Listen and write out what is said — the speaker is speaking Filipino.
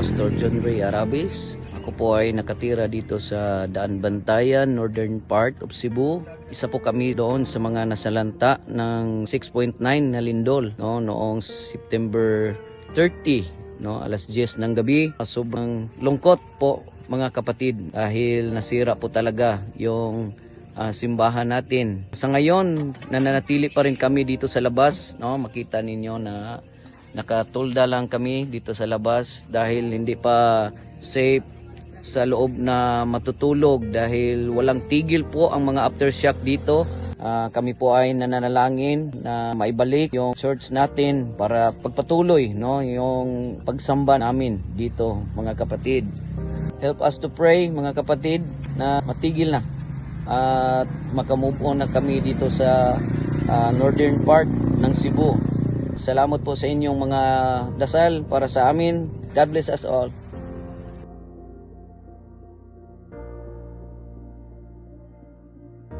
Pastor John Ray Arabis. Ako po ay nakatira dito sa Daan Bantayan, northern part of Cebu. Isa po kami doon sa mga nasalanta ng 6.9 na lindol noong September 30, alas 10 ng gabi. Sobrang lungkot po mga kapatid dahil nasira po talaga yung simbahan natin. Sa ngayon, nananatili pa rin kami dito sa labas. Makita ninyo na nakatulda lang kami dito sa labas dahil hindi pa safe sa loob na matutulog dahil walang tigil po ang mga aftershock dito. Kami po ay nananalangin na maibalik yung church natin para pagpatuloy yung pagsamba namin dito mga kapatid. Help us to pray mga kapatid na matigil na at makamove on na kami dito sa northern part ng Cebu. Salamat po sa inyong mga dasal para sa amin. God bless us all.